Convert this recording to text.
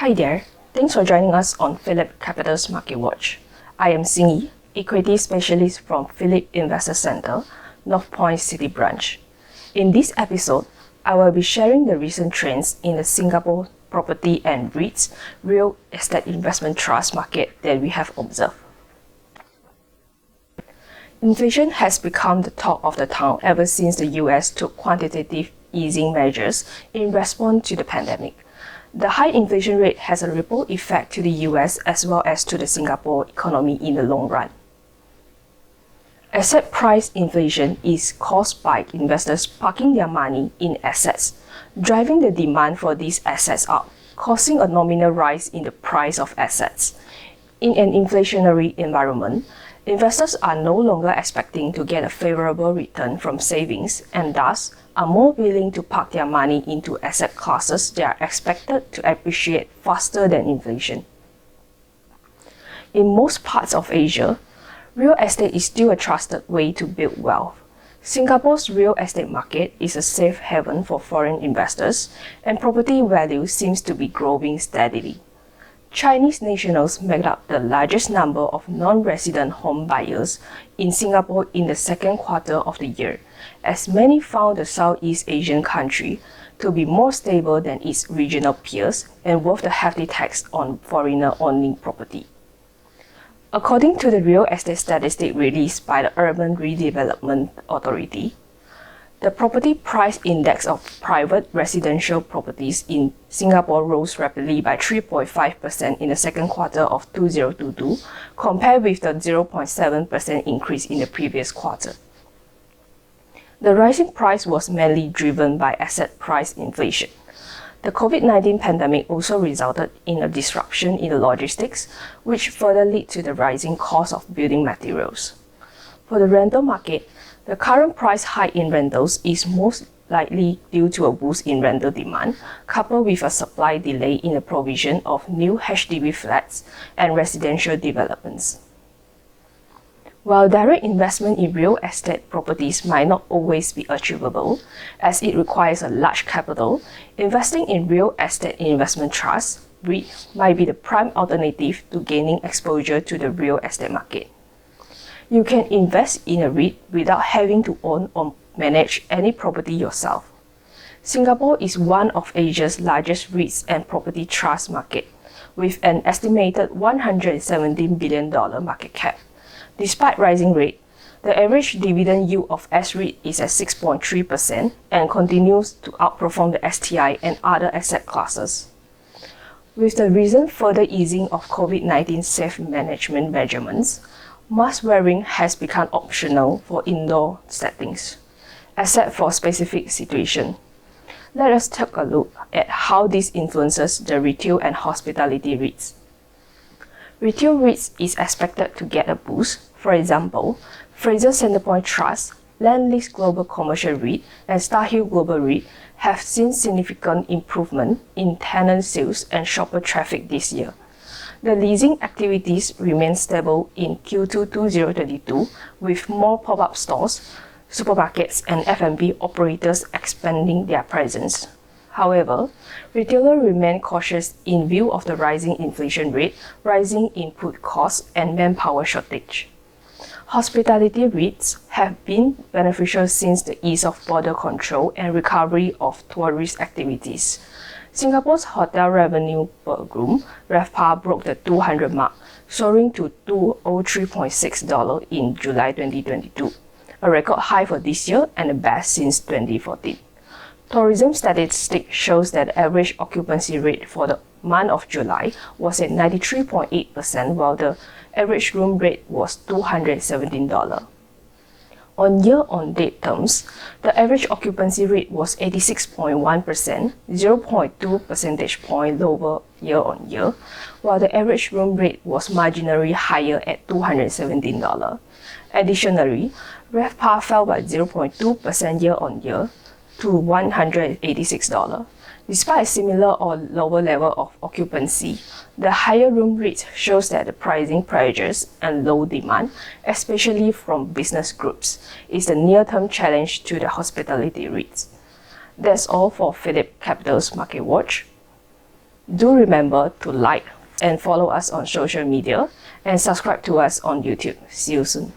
Hi there, thanks for joining us on PhillipCapital's Market Watch. I am Xin Yi, Equities Specialist from Phillip Investor Centre, Northpoint City branch. In this episode, I will be sharing the recent trends in the Singapore Property and REITs Real Estate Investment Trust market that we have observed. Inflation has become the talk of the town ever since the US took quantitative easing measures in response to the pandemic. The high inflation rate has a ripple effect to the US as well as to the Singapore economy in the long run. Asset price inflation is caused by investors parking their money in assets, driving the demand for these assets up, causing a nominal rise in the price of assets. In an inflationary environment, investors are no longer expecting to get a favorable return from savings and thus are more willing to park their money into asset classes that are expected to appreciate faster than inflation. In most parts of Asia, real estate is still a trusted way to build wealth. Singapore's real estate market is a safe haven for foreign investors, and property value seems to be growing steadily. Chinese nationals make up the largest number of non-resident home buyers in Singapore in the second quarter of the year, as many found the Southeast Asian country to be more stable than its regional peers and worth the hefty tax on foreigner owning property. According to the real estate statistic released by the Urban Redevelopment Authority, the property price index of private residential properties in Singapore rose rapidly by 3.5% in the second quarter of 2022, compared with the 0.7% increase in the previous quarter. The rising price was mainly driven by asset price inflation. The COVID-19 pandemic also resulted in a disruption in the logistics, which further led to the rising cost of building materials. For the rental market, the current price hike in rentals is most likely due to a boost in rental demand, coupled with a supply delay in the provision of new HDB flats and residential developments. While direct investment in real estate properties might not always be achievable, as it requires a large capital, investing in real estate investment trusts (REIT) might be the prime alternative to gaining exposure to the real estate market. You can invest in a REIT without having to own or manage any property yourself. Singapore is one of Asia's largest REITs and property trust market, with an estimated $117 billion market cap. Despite rising rate, the average dividend yield of S-REIT is at 6.3% and continues to outperform the STI and other asset classes. With the recent further easing of COVID-19 safe management measurements, mask wearing has become optional for indoor settings, except for specific situations. Let us take a look at how this influences the retail and hospitality REITs. Retail REITs is expected to get a boost. For example, Fraser Centrepoint Trust, Lendlease Global Commercial REIT, and Starhill Global REIT have seen significant improvement in tenant sales and shopper traffic this year. The leasing activities remain stable in Q2 2022, with more pop-up stores, supermarkets, and F&B operators expanding their presence. However, retailers remain cautious in view of the rising inflation rate, rising input costs, and manpower shortage. Hospitality REITs have been beneficial since the ease of border control and recovery of tourist activities. Singapore's hotel revenue per room, RevPAR, broke the 200 mark, soaring to $203.6 in July 2022, a record high for this year and the best since 2014. Tourism statistics shows that the average occupancy rate for the month of July was at 93.8%, while the average room rate was $217. On year-on-date terms, the average occupancy rate was 86.1%, 0.2 percentage point lower year-on-year, while the average room rate was marginally higher at $217. Additionally, RevPAR fell by 0.2% year-on-year to $186. Despite a similar or lower level of occupancy, the higher room rate shows that the pricing pressures and low demand, especially from business groups, is the near-term challenge to the hospitality REITs. That's all for PhillipCapital's Market Watch. Do remember to like and follow us on social media and subscribe to us on YouTube. See you soon.